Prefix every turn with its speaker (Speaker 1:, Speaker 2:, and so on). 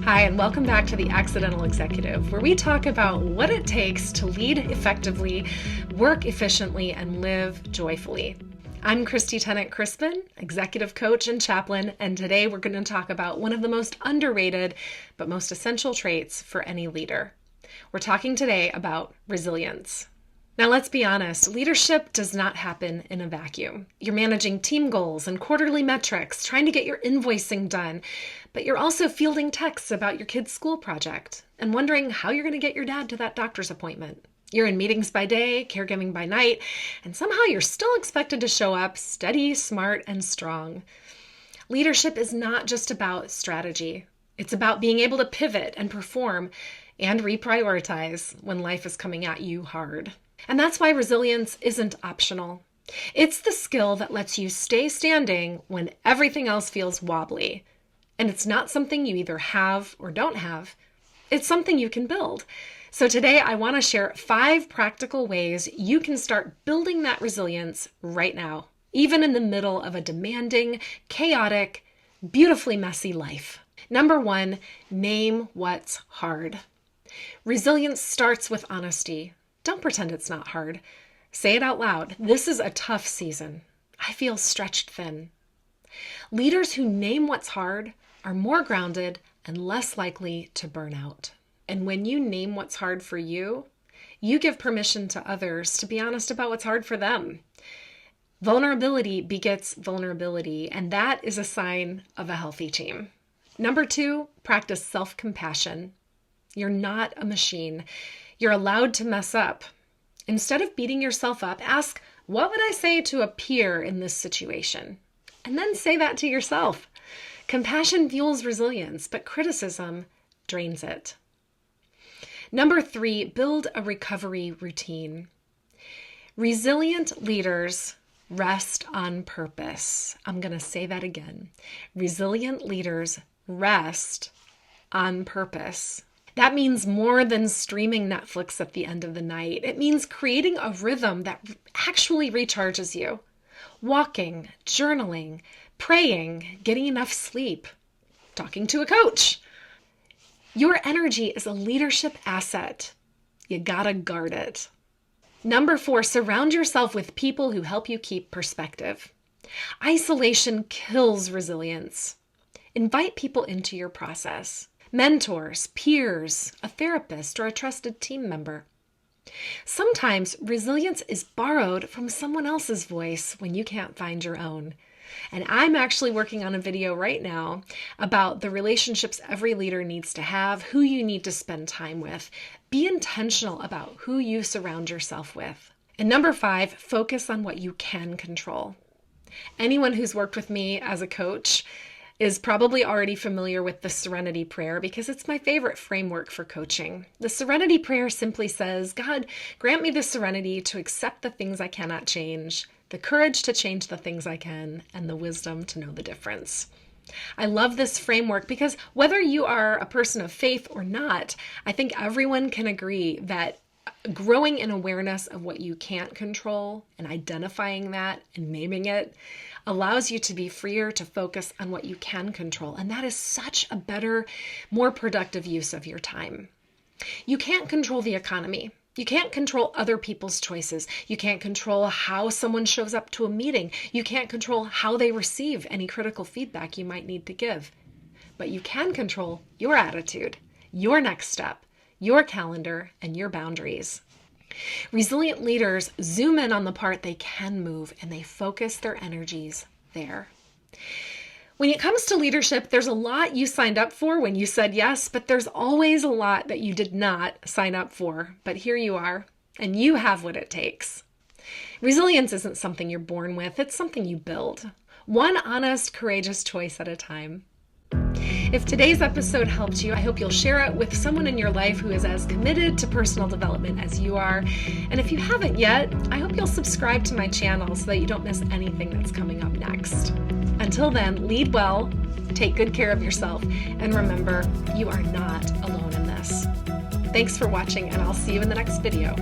Speaker 1: Hi, and welcome back to The Accidental Executive, where we talk about what it takes to lead effectively, work efficiently, and live joyfully. I'm Christy Tennant-Crispin, executive coach and chaplain, and today we're going to talk about one of the most underrated but most essential traits for any leader. We're talking today about resilience. Now, let's be honest, leadership does not happen in a vacuum. You're managing team goals and quarterly metrics, trying to get your invoicing done, but you're also fielding texts about your kid's school project and wondering how you're going to get your dad to that doctor's appointment. You're in meetings by day, caregiving by night, and somehow you're still expected to show up steady, smart, and strong. Leadership is not just about strategy. It's about being able to pivot and perform and reprioritize when life is coming at you hard. And that's why resilience isn't optional. It's the skill that lets you stay standing when everything else feels wobbly. And it's not something you either have or don't have. It's something you can build. So today I want to share 5 practical ways you can start building that resilience right now, even in the middle of a demanding, chaotic, beautifully messy life. Number 1, name what's hard. Resilience starts with honesty. Don't pretend it's not hard. Say it out loud. This is a tough season. I feel stretched thin. Leaders who name what's hard are more grounded and less likely to burn out. And when you name what's hard for you, you give permission to others to be honest about what's hard for them. Vulnerability begets vulnerability, and that is a sign of a healthy team. Number 2, practice self-compassion. You're not a machine. You're allowed to mess up. Instead of beating yourself up, ask, what would I say to a peer in this situation? And then say that to yourself. Compassion fuels resilience, but criticism drains it. Number 3, build a recovery routine. Resilient leaders rest on purpose. I'm going to say that again. Resilient leaders rest on purpose. That means more than streaming Netflix at the end of the night. It means creating a rhythm that actually recharges you. Walking, journaling, praying, getting enough sleep, talking to a coach. Your energy is a leadership asset. You gotta guard it. Number 4, surround yourself with people who help you keep perspective. Isolation kills resilience. Invite people into your process. Mentors, peers, a therapist, or a trusted team member. Sometimes resilience is borrowed from someone else's voice when you can't find your own. And I'm actually working on a video right now about the relationships every leader needs to have, who you need to spend time with. Be intentional about who you surround yourself with. And number 5, focus on what you can control. Anyone who's worked with me as a coach is probably already familiar with the Serenity Prayer because it's my favorite framework for coaching. The Serenity Prayer simply says, God, grant me the serenity to accept the things I cannot change, the courage to change the things I can, and the wisdom to know the difference. I love this framework because whether you are a person of faith or not, I think everyone can agree that growing in awareness of what you can't control and identifying that and naming it allows you to be freer to focus on what you can control. And that is such a better, more productive use of your time. You can't control the economy. You can't control other people's choices. You can't control how someone shows up to a meeting. You can't control how they receive any critical feedback you might need to give. But you can control your attitude, your next step, your calendar, and your boundaries. Resilient leaders zoom in on the part they can move and they focus their energies there. When it comes to leadership, there's a lot you signed up for when you said yes, but there's always a lot that you did not sign up for. But here you are, and you have what it takes. Resilience isn't something you're born with, it's something you build. One honest, courageous choice at a time. If today's episode helped you, I hope you'll share it with someone in your life who is as committed to personal development as you are. And if you haven't yet, I hope you'll subscribe to my channel so that you don't miss anything that's coming up next. Until then, lead well, take good care of yourself, and remember, you are not alone in this. Thanks for watching, and I'll see you in the next video.